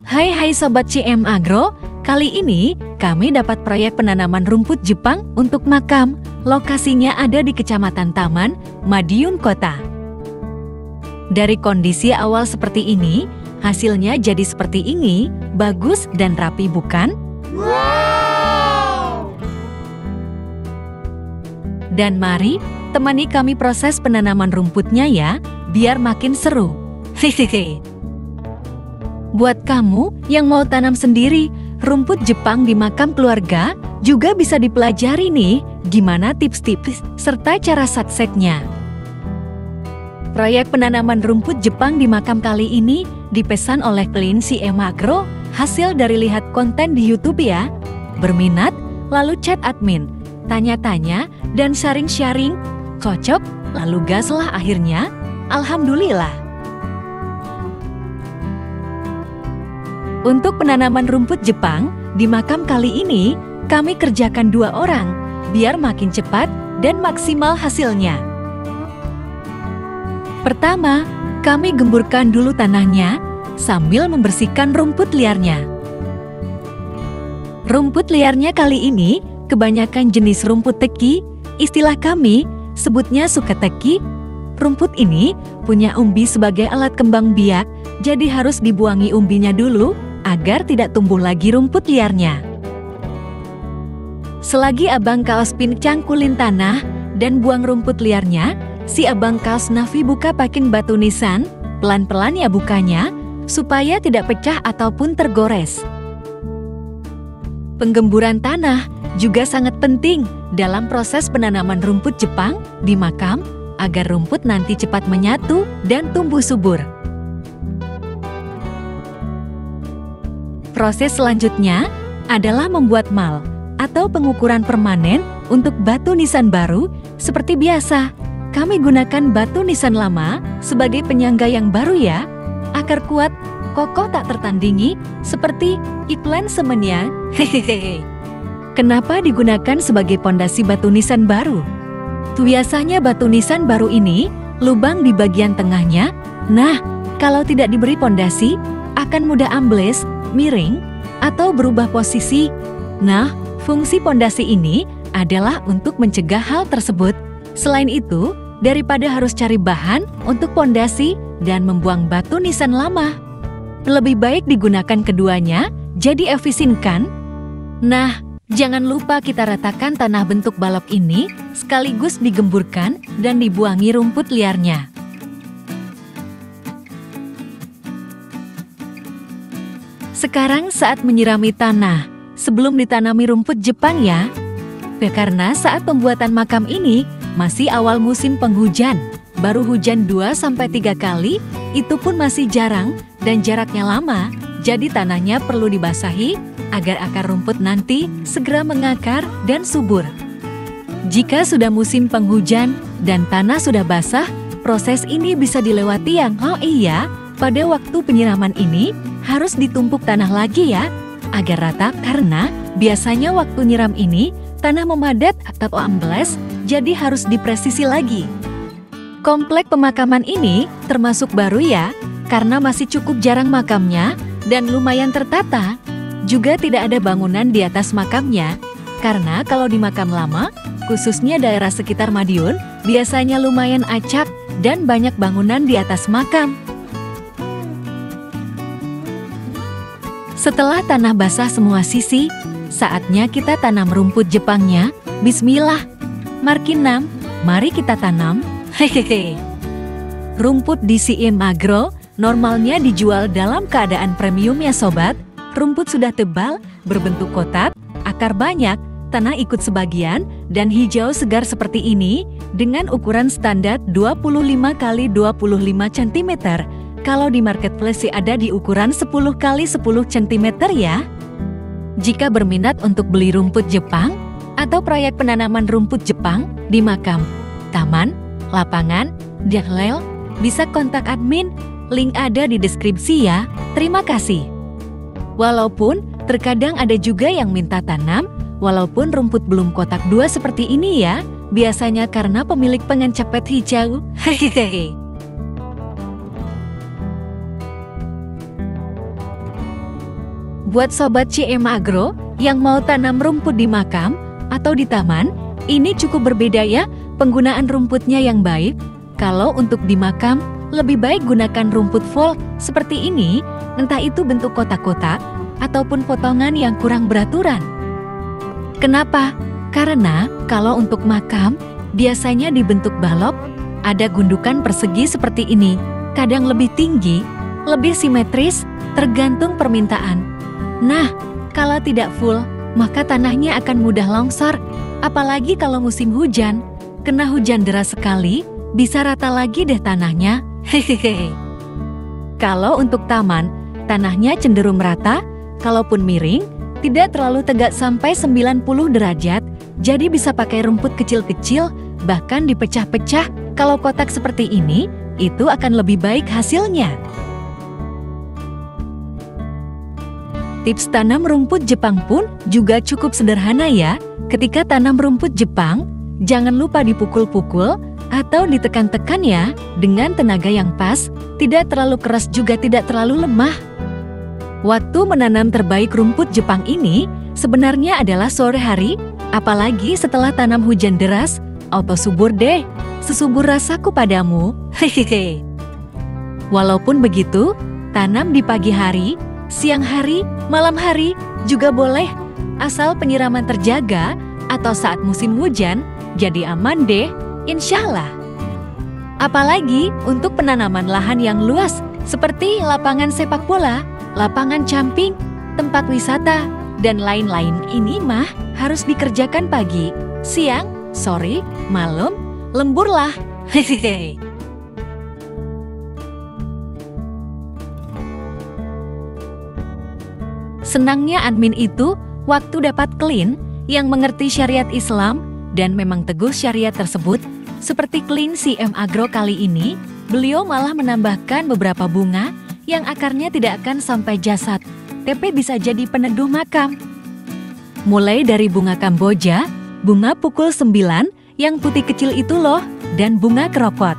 Hai Sobat CM Agro, kali ini kami dapat proyek penanaman rumput Jepang untuk makam. Lokasinya ada di Kecamatan Taman, Madiun Kota. Dari kondisi awal seperti ini, hasilnya jadi seperti ini, bagus dan rapi bukan? Wow! Dan mari temani kami proses penanaman rumputnya ya, biar makin seru. Hehehe. Buat kamu yang mau tanam sendiri, rumput Jepang di makam keluarga juga bisa dipelajari nih, gimana tips-tips serta cara suksesnya. Proyek penanaman rumput Jepang di makam kali ini dipesan oleh klien CM Agro, hasil dari lihat konten di YouTube ya. Berminat, lalu chat admin, tanya-tanya, dan sharing-sharing, cocok, lalu gaslah akhirnya. Alhamdulillah. Untuk penanaman rumput Jepang, di makam kali ini, kami kerjakan 2 orang, biar makin cepat dan maksimal hasilnya. Pertama, kami gemburkan dulu tanahnya, sambil membersihkan rumput liarnya. Rumput liarnya kali ini, kebanyakan jenis rumput teki, istilah kami, sebutnya sukateki. Rumput ini punya umbi sebagai alat kembang biak, jadi harus dibuangi umbinya dulu, agar tidak tumbuh lagi rumput liarnya. Selagi abang kaos pin cangkulin tanah dan buang rumput liarnya, si abang kaos Navi buka packing batu nisan, pelan-pelan ya bukanya, supaya tidak pecah ataupun tergores. Penggemburan tanah juga sangat penting dalam proses penanaman rumput Jepang di makam, agar rumput nanti cepat menyatu dan tumbuh subur. Proses selanjutnya adalah membuat mal atau pengukuran permanen untuk batu nisan baru. Seperti biasa, kami gunakan batu nisan lama sebagai penyangga yang baru ya, akar kuat, kokoh tak tertandingi, seperti iklan semennya. Hehehe. Kenapa digunakan sebagai pondasi batu nisan baru? Biasanya batu nisan baru ini lubang di bagian tengahnya. Nah, kalau tidak diberi pondasi, akan mudah ambles, miring, atau berubah posisi. Nah, fungsi pondasi ini adalah untuk mencegah hal tersebut. Selain itu, daripada harus cari bahan untuk pondasi dan membuang batu nisan lama, lebih baik digunakan keduanya, jadi efisien kan? Nah, jangan lupa kita ratakan tanah bentuk balok ini, sekaligus digemburkan dan dibuangi rumput liarnya. Sekarang saat menyirami tanah, sebelum ditanami rumput Jepang ya. Karena saat pembuatan makam ini masih awal musim penghujan, baru hujan 2-3 kali, itu pun masih jarang dan jaraknya lama, jadi tanahnya perlu dibasahi agar akar rumput nanti segera mengakar dan subur. Jika sudah musim penghujan dan tanah sudah basah, proses ini bisa dilewati yang iya, pada waktu penyiraman ini harus ditumpuk tanah lagi ya, agar rata karena biasanya waktu nyiram ini tanah memadat atau ambles, jadi harus dipresisi lagi. Komplek pemakaman ini termasuk baru ya, karena masih cukup jarang makamnya dan lumayan tertata. Juga tidak ada bangunan di atas makamnya, karena kalau di makam lama, khususnya daerah sekitar Madiun, biasanya lumayan acak dan banyak bangunan di atas makam. Setelah tanah basah semua sisi, saatnya kita tanam rumput Jepangnya. Bismillah. Markinam, mari kita tanam. Hehehe. Rumput di CM Agro normalnya dijual dalam keadaan premium ya sobat. Rumput sudah tebal, berbentuk kotak, akar banyak, tanah ikut sebagian, dan hijau segar seperti ini dengan ukuran standar 25 x 25 cm. Kalau di marketplace sih ada di ukuran 10 x 10 cm ya. Jika berminat untuk beli rumput Jepang atau proyek penanaman rumput Jepang di makam, taman, lapangan, dahlel, bisa kontak admin, link ada di deskripsi ya. Terima kasih. Walaupun terkadang ada juga yang minta tanam, walaupun rumput belum kotak 2 seperti ini ya, biasanya karena pemilik pengen cepet hijau. Hehehe. Buat Sobat CM Agro yang mau tanam rumput di makam atau di taman, ini cukup berbeda ya penggunaan rumputnya yang baik. Kalau untuk di makam, lebih baik gunakan rumput folk seperti ini, entah itu bentuk kotak-kotak ataupun potongan yang kurang beraturan. Kenapa? Karena kalau untuk makam, biasanya dibentuk balok, ada gundukan persegi seperti ini, kadang lebih tinggi, lebih simetris, tergantung permintaan. Nah, kalau tidak full, maka tanahnya akan mudah longsor, apalagi kalau musim hujan. Kena hujan deras sekali, bisa rata lagi deh tanahnya. Hehehe. Kalau untuk taman, tanahnya cenderung rata, kalaupun miring, tidak terlalu tegak sampai 90 derajat, jadi bisa pakai rumput kecil-kecil, bahkan dipecah-pecah. Kalau kotak seperti ini, itu akan lebih baik hasilnya. Tips tanam rumput Jepang pun juga cukup sederhana ya. Ketika tanam rumput Jepang, jangan lupa dipukul-pukul atau ditekan-tekan ya, dengan tenaga yang pas, tidak terlalu keras juga tidak terlalu lemah. Waktu menanam terbaik rumput Jepang ini sebenarnya adalah sore hari, apalagi setelah tanam hujan deras, auto subur deh, sesubur rasaku padamu. Hehehe. Walaupun begitu, tanam di pagi hari, siang hari, malam hari juga boleh, asal penyiraman terjaga atau saat musim hujan, jadi aman deh, insya Allah. Apalagi untuk penanaman lahan yang luas, seperti lapangan sepak bola, lapangan camping, tempat wisata, dan lain-lain ini mah harus dikerjakan pagi, siang, sore, malam, lembur lah. Hehehe. Senangnya admin itu waktu dapat klien yang mengerti syariat Islam dan memang teguh syariat tersebut. Seperti klien CM Agro kali ini, beliau malah menambahkan beberapa bunga yang akarnya tidak akan sampai jasad, tapi bisa jadi peneduh makam. Mulai dari bunga Kamboja, bunga pukul 9 yang putih kecil itu loh, dan bunga kerokot.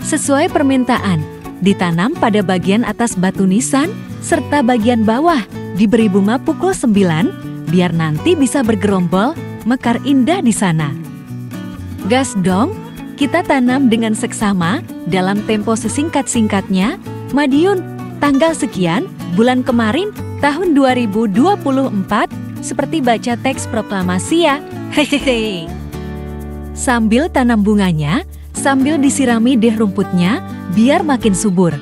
Sesuai permintaan, ditanam pada bagian atas batu nisan serta bagian bawah diberi bunga pukul 9 biar nanti bisa bergerombol, mekar indah di sana. Gas dong, kita tanam dengan seksama dalam tempo sesingkat-singkatnya. Madiun, tanggal sekian, bulan kemarin, tahun 2024, seperti baca teks proklamasi ya. Hehehe. Sambil tanam bunganya, sambil disirami deh rumputnya, biar makin subur.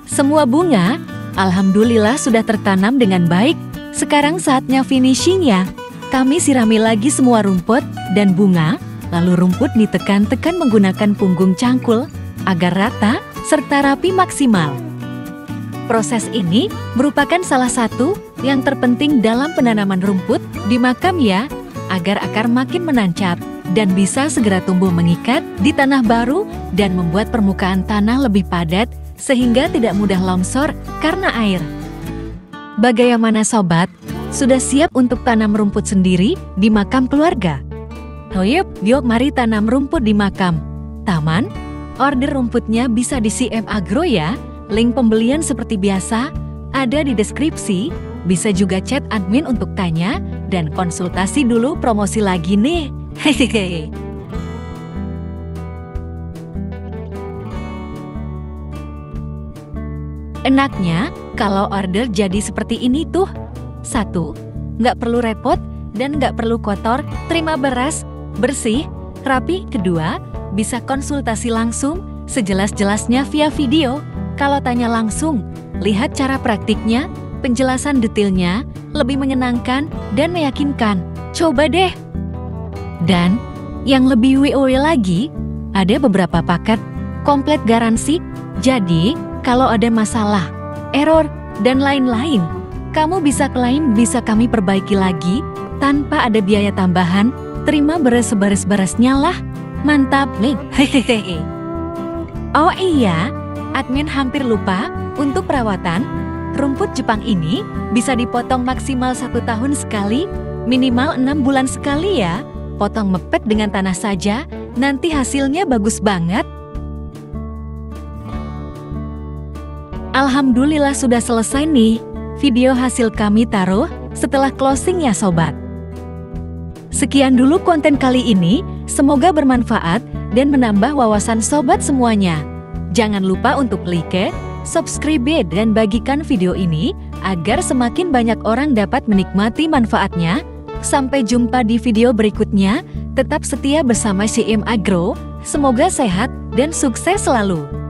Semua bunga, alhamdulillah sudah tertanam dengan baik. Sekarang saatnya finishing ya. Kami sirami lagi semua rumput dan bunga, lalu rumput ditekan-tekan menggunakan punggung cangkul agar rata serta rapi maksimal. Proses ini merupakan salah satu yang terpenting dalam penanaman rumput di makam ya, agar akar makin menancap dan bisa segera tumbuh mengikat di tanah baru dan membuat permukaan tanah lebih padat sehingga tidak mudah longsor karena air. Bagaimana sobat? Sudah siap untuk tanam rumput sendiri di makam keluarga? Yuk, mari tanam rumput di makam. Taman, order rumputnya bisa di CM Agro ya. Link pembelian seperti biasa ada di deskripsi. Bisa juga chat admin untuk tanya dan konsultasi dulu promosi lagi nih. Hehehe. Enaknya kalau order jadi seperti ini tuh. 1. Nggak perlu repot dan nggak perlu kotor, terima beres, bersih, rapi. 2. Bisa konsultasi langsung, sejelas-jelasnya via video. Kalau tanya langsung, lihat cara praktiknya, penjelasan detailnya, lebih menyenangkan dan meyakinkan. Coba deh. Dan yang lebih WOW lagi, ada beberapa paket komplit garansi. Jadi, kalau ada masalah, error, dan lain-lain, kamu bisa klaim, bisa kami perbaiki lagi tanpa ada biaya tambahan. Terima beres-beres-beresnya lah. Mantap nih. Hehehe. Oh iya, admin hampir lupa, untuk perawatan, rumput Jepang ini bisa dipotong maksimal 1 tahun sekali, minimal 6 bulan sekali ya. Potong mepet dengan tanah saja, nanti hasilnya bagus banget. Alhamdulillah sudah selesai nih video hasil kami taruh setelah closing ya sobat. Sekian dulu konten kali ini, semoga bermanfaat dan menambah wawasan sobat semuanya. Jangan lupa untuk like, subscribe dan bagikan video ini agar semakin banyak orang dapat menikmati manfaatnya. Sampai jumpa di video berikutnya, tetap setia bersama CM Agro, semoga sehat dan sukses selalu.